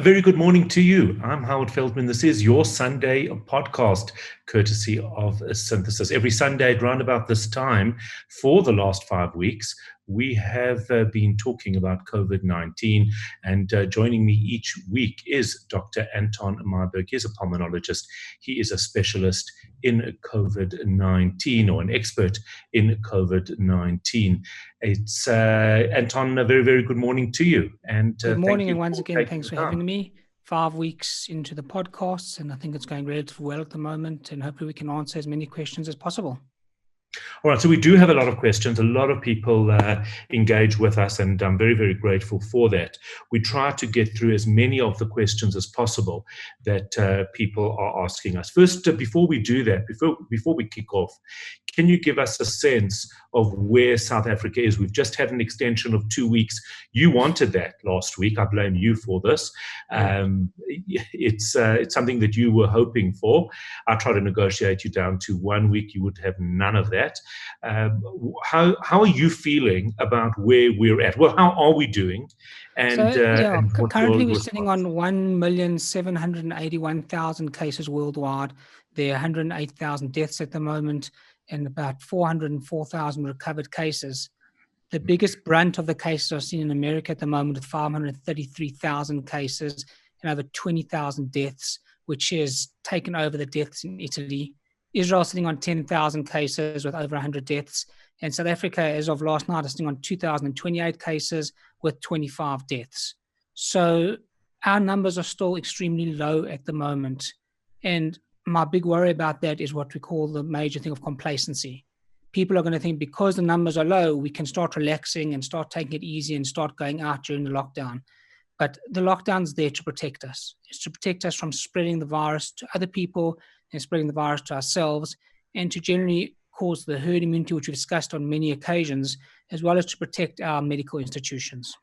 A very good morning to you. I'm Howard Feldman. This is your Sunday podcast, courtesy of Synthesis. Every Sunday at round about this time for the last 5 weeks, we have been talking about COVID-19, and joining me each week is Dr. Anton Meyberg. He's a pulmonologist. He is a specialist in COVID-19, or an expert in COVID-19. It's Anton, a very, very good morning to you. And good morning, and once again, thanks for having me. 5 weeks into the podcasts, and I think it's going relatively well at the moment, and hopefully we can answer as many questions as possible. All right, so we do have a lot of questions. A lot of people engage with us, and I'm very, very grateful for that. We try to get through as many of the questions as possible that people are asking us. First, before we do that, before we kick off, can you give us a sense of where South Africa is? We've just had an extension of 2 weeks. You wanted that last week. I blame you for this. It's something that you were hoping for. I tried to negotiate you down to 1 week. You would have none of that. How are you feeling about where we're at? Well, how are we doing? And currently we're sitting on 1,781,000 cases worldwide. There are 108,000 deaths at the moment, and about 404,000 recovered cases. The biggest brunt of the cases are seen in America at the moment, with 533,000 cases and over 20,000 deaths, which has taken over the deaths in Italy. Israel sitting on 10,000 cases with over 100 deaths. And South Africa, as of last night, is sitting on 2,028 cases with 25 deaths. So our numbers are still extremely low at the moment. And my big worry about that is what we call the major thing of complacency. People are going to think because the numbers are low, we can start relaxing and start taking it easy and start going out during the lockdown. But the lockdown's there to protect us. It's to protect us from spreading the virus to other people and spreading the virus to ourselves, and to generally cause the herd immunity, which we've discussed on many occasions, as well as to protect our medical institutions.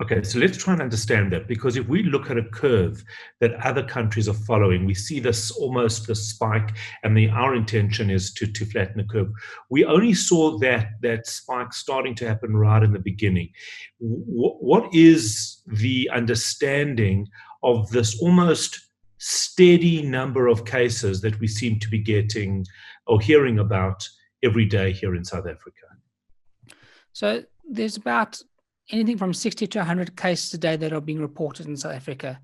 Okay, so let's try and understand that, because if we look at a curve that other countries are following, we see this almost the spike, and our intention is to flatten the curve. We only saw that spike starting to happen right in the beginning. What is the understanding of this almost steady number of cases that we seem to be getting or hearing about every day here in South Africa? So there's about anything from 60 to 100 cases a day that are being reported in South Africa.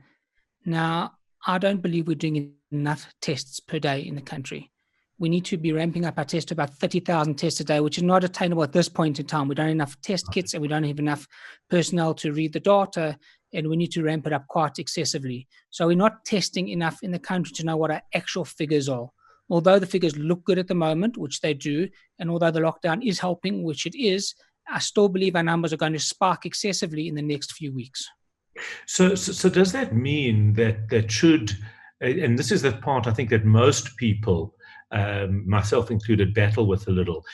Now, I don't believe we're doing enough tests per day in the country. We need to be ramping up our tests to about 30,000 tests a day, which is not attainable at this point in time. We don't have enough test kits, and we don't have enough personnel to read the data, and we need to ramp it up quite excessively. So we're not testing enough in the country to know what our actual figures are. Although the figures look good at the moment, which they do, and although the lockdown is helping, which it is, I still believe our numbers are going to spike excessively in the next few weeks. So does that mean that should, and this is the part I think that most people, myself included, battle with a little.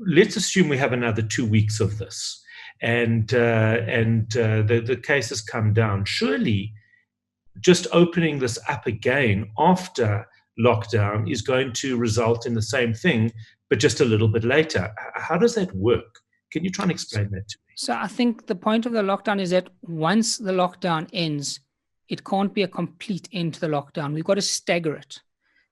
Let's assume we have another 2 weeks of this, and the cases come down. Surely, just opening this up again after lockdown is going to result in the same thing, but just a little bit later. How does that work? Can you try and explain that to me? So I think the point of the lockdown is that once the lockdown ends, it can't be a complete end to the lockdown. We've got to stagger it.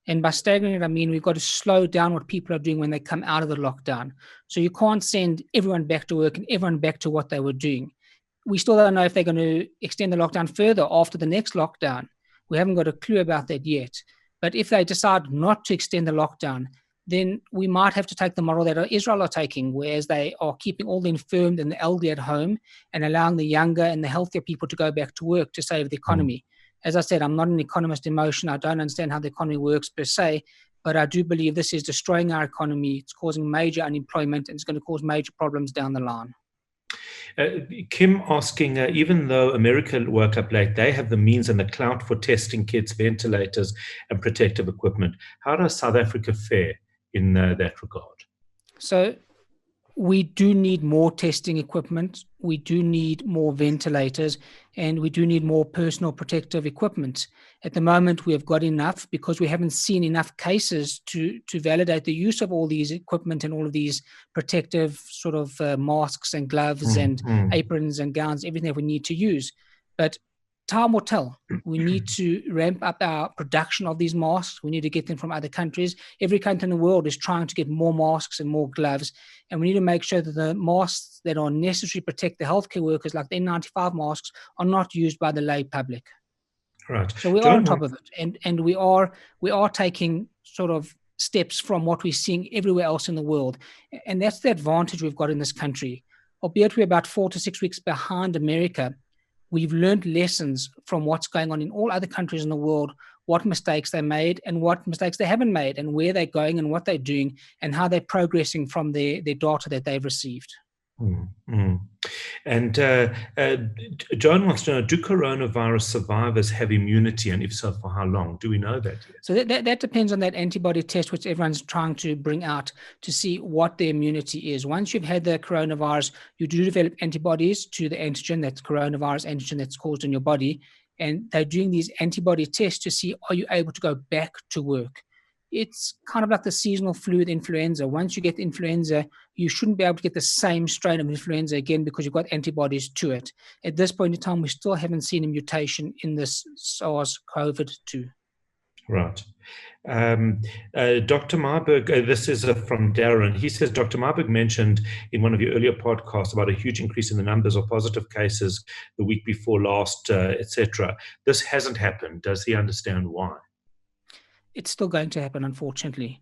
And by staggering it, I mean we've got to slow down what people are doing when they come out of the lockdown. So you can't send everyone back to work and everyone back to what they were doing. We still don't know if they're going to extend the lockdown further after the next lockdown. We haven't got a clue about that yet. But if they decide not to extend the lockdown, then we might have to take the model that Israel are taking, whereas they are keeping all the infirmed and the elderly at home and allowing the younger and the healthier people to go back to work to save the economy. As I said, I'm not an economist in motion. I don't understand how the economy works per se, but I do believe this is destroying our economy. It's causing major unemployment, and it's going to cause major problems down the line. Kim asking, even though America woke up late, they have the means and the clout for testing kits, ventilators, and protective equipment. How does South Africa fare in that regard? So we do need more testing equipment. We do need more ventilators, and we do need more personal protective equipment. At the moment, we have got enough because we haven't seen enough cases to validate the use of all these equipment and all of these protective sort of masks and gloves and aprons and gowns, everything that we need to use. But time will tell. We need to ramp up our production of these masks. We need to get them from other countries. Every country in the world is trying to get more masks and more gloves. And we need to make sure that the masks that are necessary to protect the healthcare workers, like the N95 masks, are not used by the lay public. Right. So we are on top of it. And we are taking sort of steps from what we're seeing everywhere else in the world. And that's the advantage we've got in this country. Albeit we're about 4 to 6 weeks behind America, we've learned lessons from what's going on in all other countries in the world, what mistakes they made and what mistakes they haven't made, and where they're going and what they're doing and how they're progressing from their data that they've received. Mm-hmm. And John wants to know, do coronavirus survivors have immunity? And if so, for how long? Do we know that yet? So that depends on that antibody test, which everyone's trying to bring out to see what the immunity is. Once you've had the coronavirus, you do develop antibodies to the antigen, that's coronavirus antigen that's caused in your body. And they're doing these antibody tests to see, are you able to go back to work? It's kind of like the seasonal flu with influenza. Once you get influenza, you shouldn't be able to get the same strain of influenza again because you've got antibodies to it. At this point in time, we still haven't seen a mutation in this SARS-CoV-2. Right. Dr. Meyberg, this is from Darren. He says, Dr. Meyberg mentioned in one of your earlier podcasts about a huge increase in the numbers of positive cases the week before last, etc. This hasn't happened. Does he understand why? It's still going to happen, unfortunately.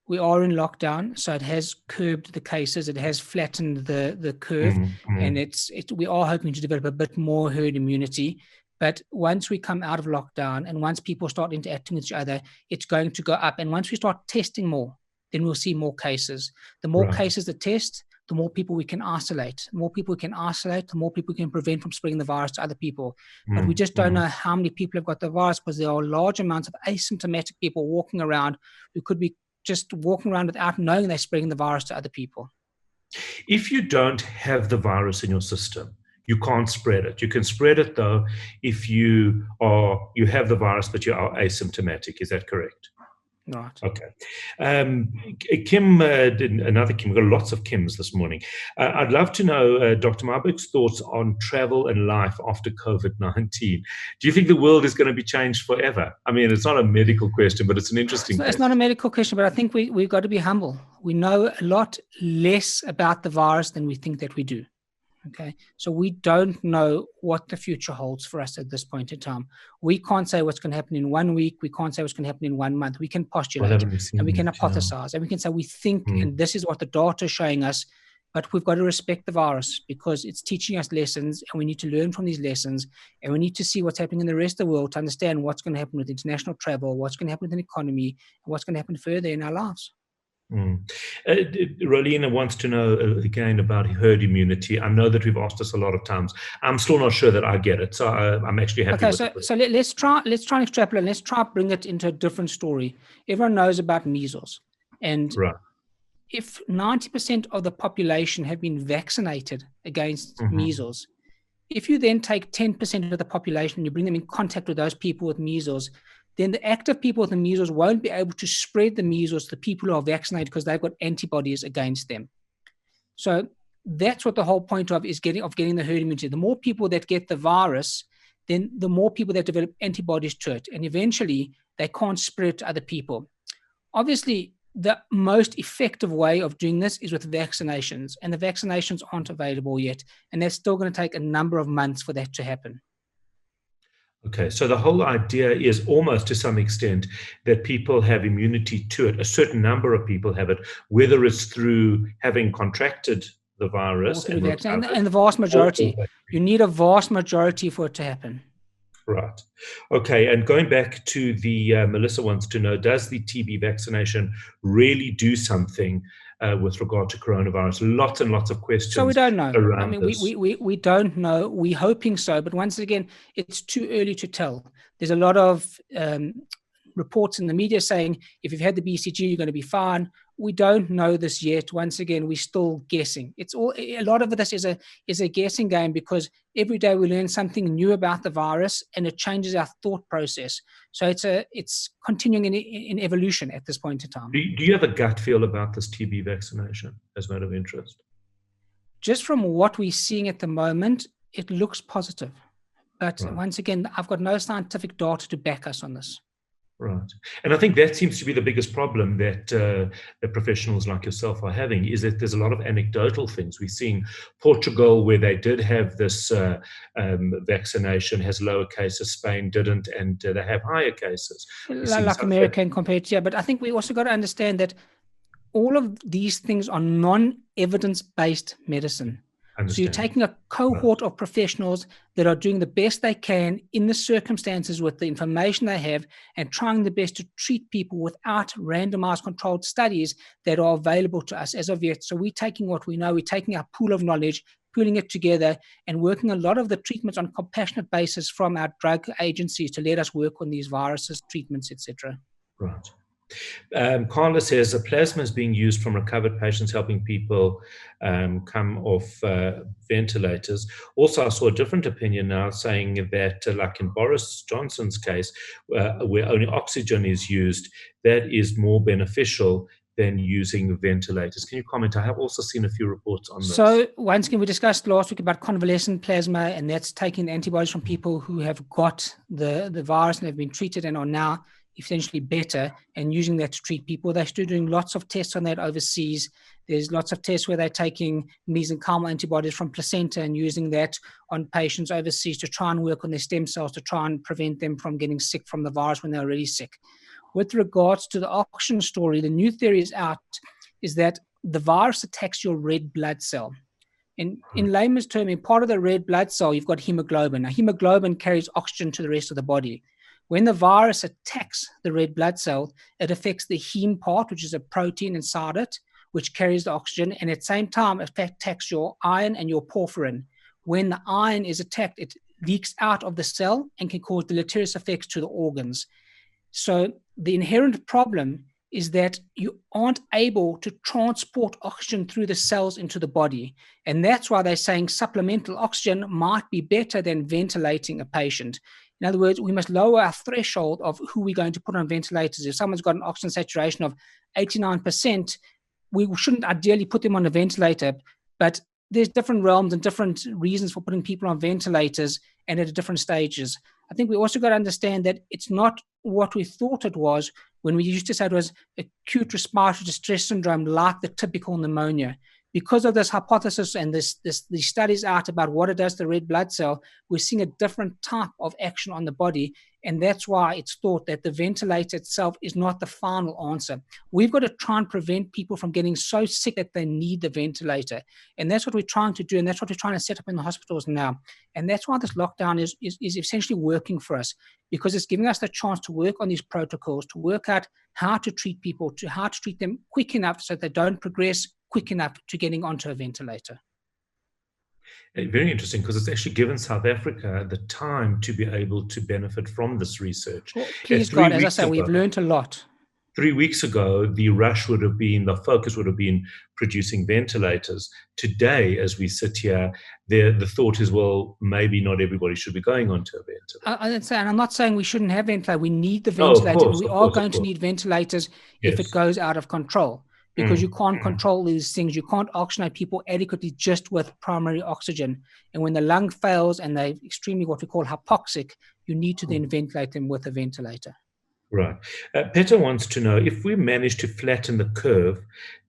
We are in lockdown, so it has curbed the cases. It has flattened the curve, and we are hoping to develop a bit more herd immunity. But once we come out of lockdown and once people start interacting with each other, it's going to go up. And once we start testing more, then we'll see more cases. The more cases that test, the more people we can isolate. The more people we can isolate, the more people we can prevent from spreading the virus to other people. But we just don't know how many people have got the virus, because there are large amounts of asymptomatic people walking around who could be just walking around without knowing they're spreading the virus to other people. If you don't have the virus in your system, you can't spread it. You can spread it, though, if you have the virus, but you are asymptomatic. Is that correct? Right. Okay. Kim, another Kim, we've got lots of Kims this morning. I'd love to know Dr. Meyberg's thoughts on travel and life after COVID-19. Do you think the world is going to be changed forever? I mean, it's not a medical question, but it's an interesting question. It's not a medical question, but I think we've got to be humble. We know a lot less about the virus than we think that we do. Okay, so we don't know what the future holds for us at this point in time. We can't say what's going to happen in 1 week. We can't say what's going to happen in 1 month. We can postulate and we can hypothesize and we can say we think, and this is what the data is showing us, but we've got to respect the virus because it's teaching us lessons, and we need to learn from these lessons, and we need to see what's happening in the rest of the world to understand what's going to happen with international travel, what's going to happen with the economy, and what's going to happen further in our lives. Rolina wants to know again about herd immunity. I know that we've asked this a lot of times. I'm still not sure that I get it, so I'm actually happy with it. So let's try and extrapolate. Let's try and bring it into a different story. Everyone knows about measles, and if 90% of the population have been vaccinated against measles, if you then take 10% of the population and you bring them in contact with those people with measles, then the active people with the measles won't be able to spread the measles to the people who are vaccinated because they've got antibodies against them. So that's what the whole point of getting the herd immunity. The more people that get the virus, then the more people that develop antibodies to it. And eventually, they can't spread it to other people. Obviously, the most effective way of doing this is with vaccinations. And the vaccinations aren't available yet. And that's still going to take a number of months for that to happen. Okay, so the whole idea is almost to some extent that people have immunity to it. A certain number of people have it, whether it's through having contracted the virus. And the vast majority. You need a vast majority for it to happen. Right. Okay, and going back to the, Melissa wants to know, does the TB vaccination really do something with regard to coronavirus? Lots and lots of questions. So we don't know. I mean, we don't know. We're hoping so, but once again, it's too early to tell. There's a lot of reports in the media saying if you've had the BCG, you're going to be fine. We don't know this yet. Once again, we're still guessing. A lot of this is a guessing game because every day we learn something new about the virus and it changes our thought process. So it's continuing in evolution at this point in time. Do you have a gut feel about this TB vaccination as a matter of interest? Just from what we're seeing at the moment, it looks positive. But Right. once again, I've got no scientific data to back us on this. Right. And I think that seems to be the biggest problem that the professionals like yourself are having, is that there's a lot of anecdotal things. We're seeing Portugal, where they did have this vaccination, has lower cases. Spain didn't, and they have higher cases. We're seeing Like America and compared to, yeah. But I think we also got to understand that all of these things are non-evidence-based medicine. So you're taking a cohort of professionals that are doing the best they can in the circumstances with the information they have and trying the best to treat people without randomized controlled studies that are available to us as of yet. So we're taking what we know, we're taking our pool of knowledge, pulling it together and working a lot of the treatments on a compassionate basis from our drug agencies to let us work on these viruses, treatments, etc. Right. Carla says a plasma is being used from recovered patients, helping people come off ventilators. Also, I saw a different opinion now saying that, like in Boris Johnson's case, where only oxygen is used, that is more beneficial than using ventilators. Can you comment? I have also seen a few reports on this. So once again, we discussed last week about convalescent plasma, and that's taking antibodies from people who have got the virus and have been treated and are now essentially better, and using that to treat people. They're still doing lots of tests on that overseas. There's lots of tests where they're taking mesenchymal antibodies from placenta and using that on patients overseas to try and work on their stem cells to try and prevent them from getting sick from the virus when they're already sick. With regards to the oxygen story, the new theory is out is that the virus attacks your red blood cell. In layman's term, in part of the red blood cell, you've got hemoglobin. Now, hemoglobin carries oxygen to the rest of the body. When the virus attacks the red blood cell, it affects the heme part, which is a protein inside it, which carries the oxygen, and at the same time, it attacks your iron and your porphyrin. When the iron is attacked, it leaks out of the cell and can cause deleterious effects to the organs. So the inherent problem is that you aren't able to transport oxygen through the cells into the body. And that's why they're saying supplemental oxygen might be better than ventilating a patient. In other words, we must lower our threshold of who we're going to put on ventilators. If someone's got an oxygen saturation of 89%, we shouldn't ideally put them on a ventilator, but there's different realms and different reasons for putting people on ventilators and at different stages. I think we also got to understand that it's not what we thought it was when we used to say it was acute respiratory distress syndrome, like the typical pneumonia. Because of this hypothesis and these studies out about what it does to the red blood cell, we're seeing a different type of action on the body. And that's why it's thought that the ventilator itself is not the final answer. We've got to try and prevent people from getting so sick that they need the ventilator. And that's what we're trying to do. And that's what we're trying to set up in the hospitals now. And that's why this lockdown is essentially working for us, because it's giving us the chance to work on these protocols, to work out how to treat people, to how to treat them quick enough so that they don't progress quick enough to getting onto a ventilator. Very interesting, because it's actually given South Africa the time to be able to benefit from this research. Well, please God, as I say, we've learned a lot. 3 weeks ago, the focus would have been producing ventilators. Today, as we sit here, the thought is, well, maybe not everybody should be going onto a ventilator. And I'm not saying we shouldn't have ventilators. We need the ventilator. We are going to need ventilators if it goes out of control, because you can't control these things. You can't oxygenate people adequately just with primary oxygen. And when the lung fails and they're extremely what we call hypoxic, you need to then ventilate them with a ventilator. Right. Peter wants to know, if we manage to flatten the curve,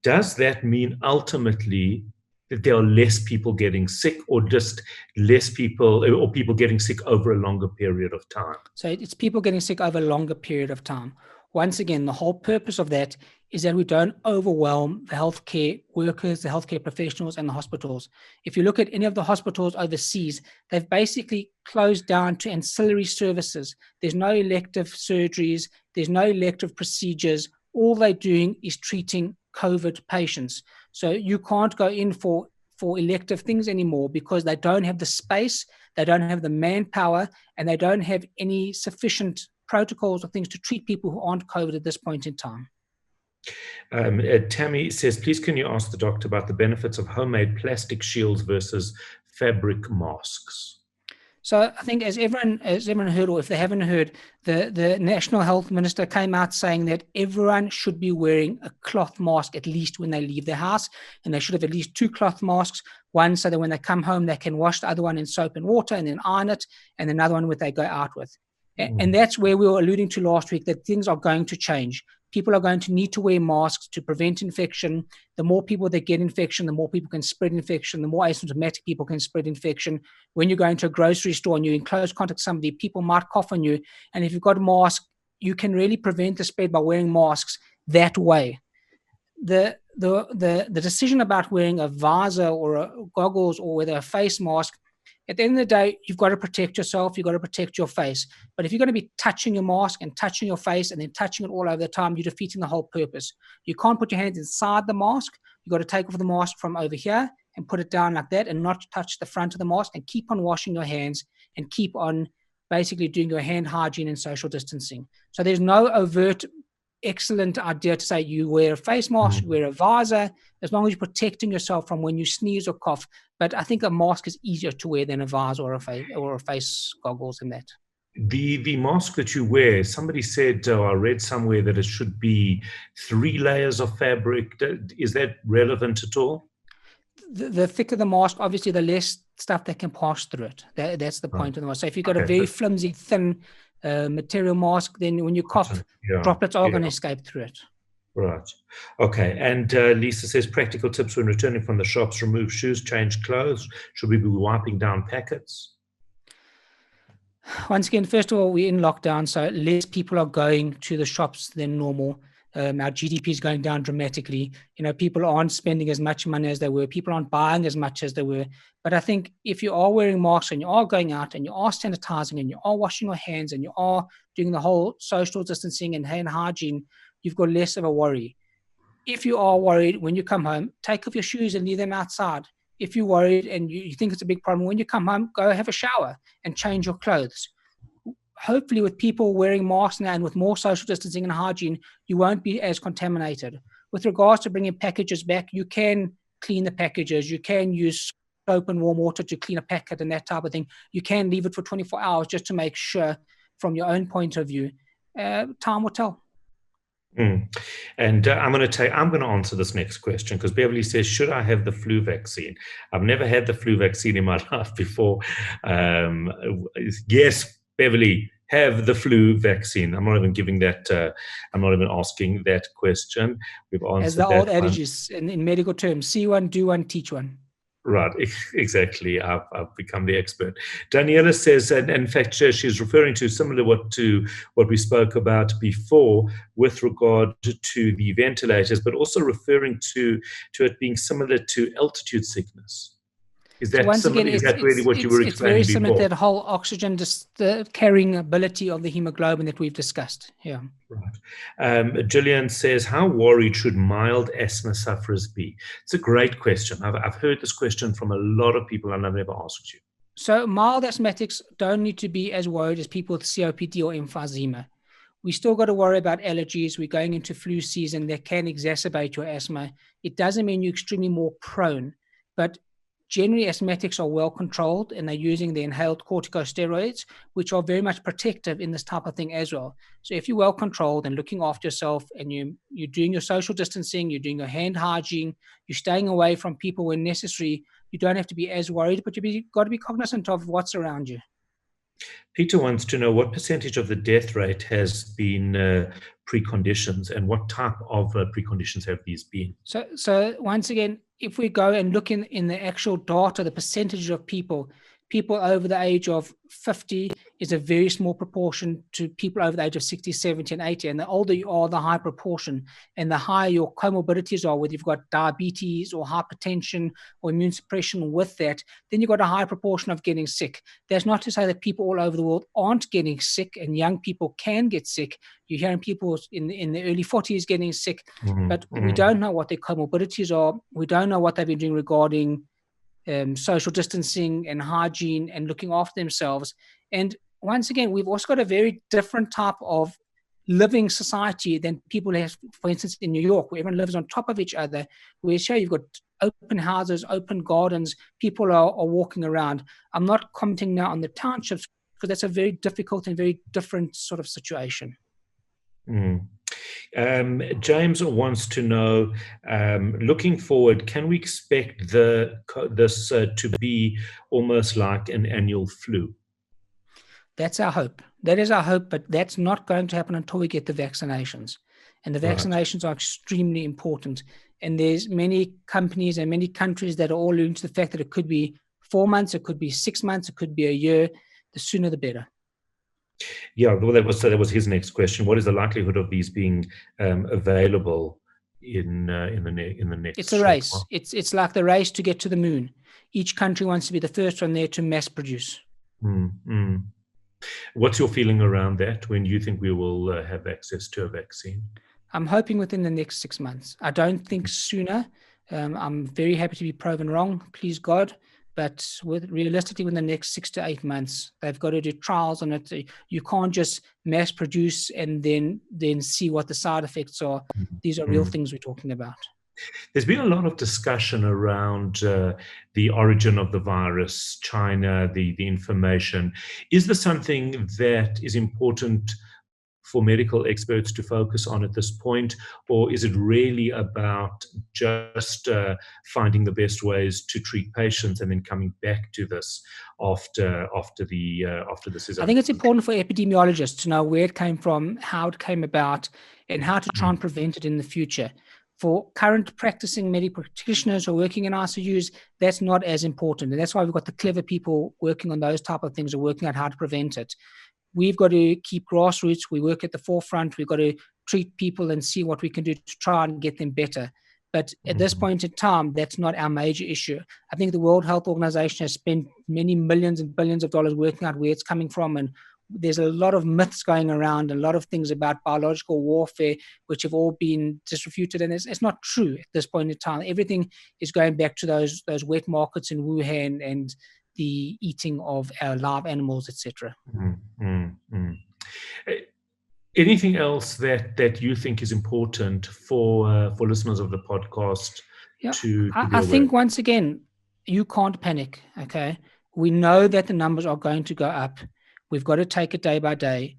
does that mean ultimately that there are less people getting sick, or just less people, or people getting sick over a longer period of time? So it's people getting sick over a longer period of time. Once again, the whole purpose of that is that we don't overwhelm the healthcare workers, the healthcare professionals, and the hospitals. If you look at any of the hospitals overseas, they've basically closed down to ancillary services. There's no elective surgeries. There's no elective procedures. All they're doing is treating COVID patients. So you can't go in for elective things anymore, because they don't have the space, they don't have the manpower, and they don't have any sufficient protocols or things to treat people who aren't COVID at this point in time. Tammy says, please can you ask the doctor about the benefits of homemade plastic shields versus fabric masks? So I think as everyone heard, or if they haven't heard, the National Health Minister came out saying that everyone should be wearing a cloth mask at least when they leave their house, and they should have at least 2 cloth masks, one so that when they come home they can wash the other one in soap and water and then iron it, and another one that they go out with. And that's where we were alluding to last week, that things are going to change. People are going to need to wear masks to prevent infection. The more people that get infection, the more people can spread infection, the more asymptomatic people can spread infection. When you go into a grocery store and you're in close contact with somebody, people might cough on you. And if you've got a mask, you can really prevent the spread by wearing masks that way. The decision about wearing a visor or goggles or whether a face mask, at the end of the day, you've got to protect yourself. You've got to protect your face. But if you're going to be touching your mask and touching your face and then touching it all over the time, you're defeating the whole purpose. You can't put your hands inside the mask. You've got to take off the mask from over here and put it down like that and not touch the front of the mask, and keep on washing your hands and keep on basically doing your hand hygiene and social distancing. So there's no overt excellent idea to say you wear a face mask, you wear a visor, as long as you're protecting yourself from when you sneeze or cough. But I think a mask is easier to wear than a visor or a face goggles and that. The mask that you wear, somebody said, I read somewhere that it should be 3 layers of fabric. Is that relevant at all? The thicker the mask, obviously, the less stuff that can pass through it. That's the point of the mask. So if you've got a very flimsy, thin material mask, then when you cough, droplets are going to escape through it. Right. Okay. And Lisa says, practical tips when returning from the shops: remove shoes, change clothes. Should we be wiping down packets? Once again, first of all, we're in lockdown, so less people are going to the shops than normal. Our GDP is going down dramatically. People aren't spending as much money as they were. People aren't buying as much as they were. But I think if you are wearing masks and you are going out and you are sanitizing and you are washing your hands and you are doing the whole social distancing and hand hygiene, you've got less of a worry. If you are worried, when you come home, take off your shoes and leave them outside. If you're worried and you think it's a big problem, when you come home, go have a shower and change your clothes. Hopefully with people wearing masks now and with more social distancing and hygiene, you won't be as contaminated. With regards to bringing packages back, you can clean the packages. You can use soap and warm water to clean a packet and that type of thing. You can leave it for 24 hours just to make sure from your own point of view. Time will tell. And I'm going to answer this next question, because Beverly says, should I have the flu vaccine? I've never had the flu vaccine in my life before. Yes, Beverly, have the flu vaccine. I'm not even giving that. I'm not even asking that question. We've answered as the old adage is in medical terms: see one, do one, teach one. Right, exactly. I've become the expert. Daniela says, and in fact, she's referring to similar to what we spoke about before with regard to the ventilators, but also referring to it being similar to altitude sickness. Is that really what you were explaining before? It's very similar to that whole oxygen, the carrying ability of the hemoglobin that we've discussed. Yeah. Right. Gillian says, how worried should mild asthma sufferers be? It's a great question. I've heard this question from a lot of people, and I've never asked you. So mild asthmatics don't need to be as worried as people with COPD or emphysema. We still got to worry about allergies. We're going into flu season that can exacerbate your asthma. It doesn't mean you're extremely more prone, but generally, asthmatics are well controlled, and they're using the inhaled corticosteroids, which are very much protective in this type of thing as well. So if you're well controlled and looking after yourself, and you're doing your social distancing, you're doing your hand hygiene, you're staying away from people when necessary, you don't have to be as worried, but you've got to be cognizant of what's around you. Peter wants to know what percentage of the death rate has been preconditions, and what type of preconditions have these been? So once again, if we go and look in the actual data, the percentage of people over the age of 50 is a very small proportion to people over the age of 60, 70, and 80. And the older you are, the higher proportion. And the higher your comorbidities are, whether you've got diabetes or hypertension or immune suppression with that, then you've got a higher proportion of getting sick. That's not to say that people all over the world aren't getting sick, and young people can get sick. You're hearing people in the early 40s getting sick, but we don't know what their comorbidities are. We don't know what they've been doing regarding social distancing and hygiene and looking after themselves. And once again, we've also got a very different type of living society than people have, for instance, in New York, where everyone lives on top of each other, where sure, you've got open houses, open gardens, people are walking around. I'm not commenting now on the townships because that's a very difficult and very different sort of situation. Mm. James wants to know, looking forward, can we expect this to be almost like an annual flu? That's our hope. That is our hope, but that's not going to happen until we get the vaccinations. And the vaccinations are extremely important. And there's many companies and many countries that are all alluding to the fact that it could be 4 months, it could be 6 months, it could be a year. The sooner the better. Yeah, well, that was his next question. What is the likelihood of these being available in the next? It's a race. While? It's like the race to get to the moon. Each country wants to be the first one there to mass produce. Mm-hmm. What's your feeling around that? When do you think we will have access to a vaccine? I'm hoping within the next 6 months. I don't think sooner. I'm very happy to be proven wrong, please God. But realistically, within the next 6 to 8 months, they've got to do trials on it. You can't just mass produce and then see what the side effects are. These are real things we're talking about. There's been a lot of discussion around the origin of the virus, China, the information. Is this something that is important for medical experts to focus on at this point, or is it really about just finding the best ways to treat patients and then coming back to this after this is over? I think it's important for epidemiologists to know where it came from, how it came about, and how to try and prevent it in the future. For current practicing medical practitioners who are working in ICUs, that's not as important. And that's why we've got the clever people working on those type of things and working out how to prevent it. We've got to keep grassroots. We work at the forefront. We've got to treat people and see what we can do to try and get them better. But at this point in time, that's not our major issue. I think the World Health Organization has spent many millions and billions of dollars working out where it's coming from. And there's a lot of myths going around, a lot of things about biological warfare, which have all been disrefuted. And it's not true at this point in time. Everything is going back to those wet markets in Wuhan and the eating of live animals, etc. Anything else that you think is important for listeners of the podcast? Yeah, I think once again, you can't panic. Okay, we know that the numbers are going to go up. We've got to take it day by day.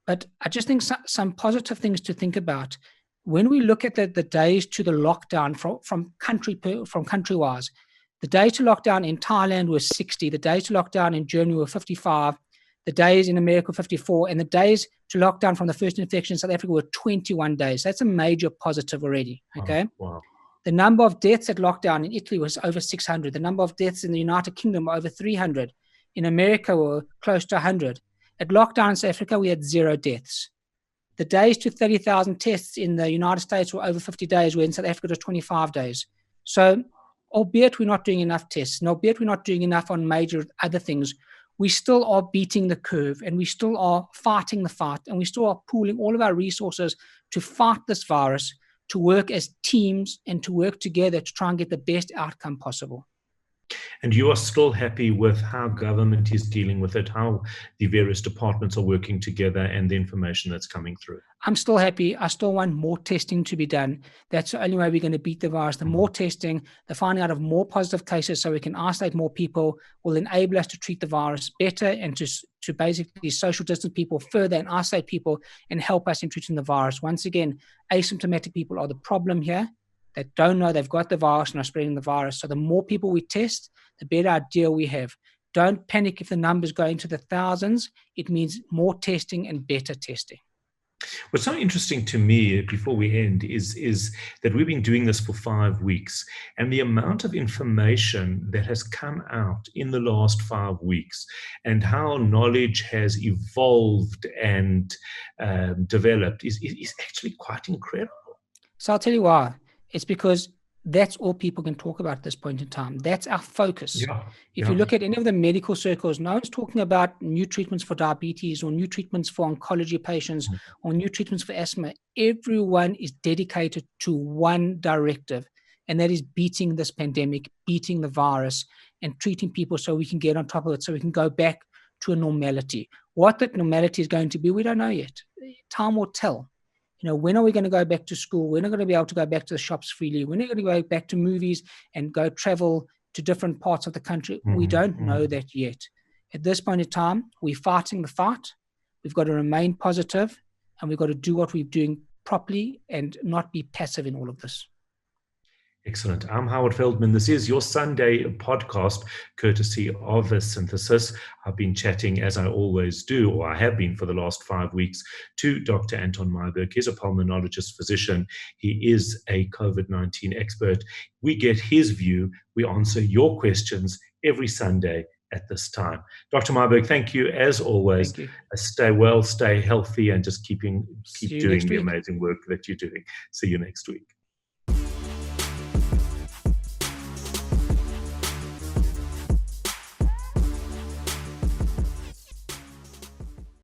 But I just think some positive things to think about. When we look at the days to the lockdown from country-wise, the days to lockdown in Thailand were 60. The days to lockdown in Germany were 55. The days in America were 54. And the days to lockdown from the first infection in South Africa were 21 days. That's a major positive already. Okay. Wow. The number of deaths at lockdown in Italy was over 600. The number of deaths in the United Kingdom were over 300. In America were close to 100. At lockdown in South Africa, we had 0 deaths. The days to 30,000 tests in the United States were over 50 days, where in South Africa it was 25 days. So albeit we're not doing enough tests, and albeit we're not doing enough on major other things, we still are beating the curve, and we still are fighting the fight, and we still are pooling all of our resources to fight this virus, to work as teams and to work together to try and get the best outcome possible. And you are still happy with how government is dealing with it, how the various departments are working together and the information that's coming through? I'm still happy. I still want more testing to be done. That's the only way we're going to beat the virus. The more testing, the finding out of more positive cases so we can isolate more people will enable us to treat the virus better and to basically social distance people further and isolate people and help us in treating the virus. Once again, asymptomatic people are the problem here that don't know they've got the virus and are spreading the virus. So the more people we test, the better idea we have. Don't panic if the numbers go into the thousands. It means more testing and better testing. What's so interesting to me before we end is that we've been doing this for 5 weeks, and the amount of information that has come out in the last 5 weeks and how knowledge has evolved and developed is actually quite incredible. So I'll tell you why. It's because that's all people can talk about at this point in time. That's our focus. If you look at any of the medical circles, no one's talking about new treatments for diabetes or new treatments for oncology patients or new treatments for asthma. Everyone is dedicated to one directive, and that is beating this pandemic, beating the virus, and treating people so we can get on top of it, so we can go back to a normality. What that normality is going to be, we don't know yet. time will tell. When are we going to go back to school? When are we going to be able to go back to the shops freely? When are we going to go back to movies and go travel to different parts of the country? We don't know that yet. At this point in time, we're fighting the fight. We've got to remain positive, and we've got to do what we're doing properly and not be passive in all of this. Excellent. I'm Howard Feldman. This is your Sunday podcast, courtesy of Synthesis. I've been chatting, as I always do, or I have been for the last 5 weeks, to Dr. Anton Meyberg. He's a pulmonologist physician. He is a COVID-19 expert. We get his view. We answer your questions every Sunday at this time. Dr. Meyberg, thank you as always. Thank you. Stay well, stay healthy, and just keep doing the week. amazing work that you're doing. See you next week.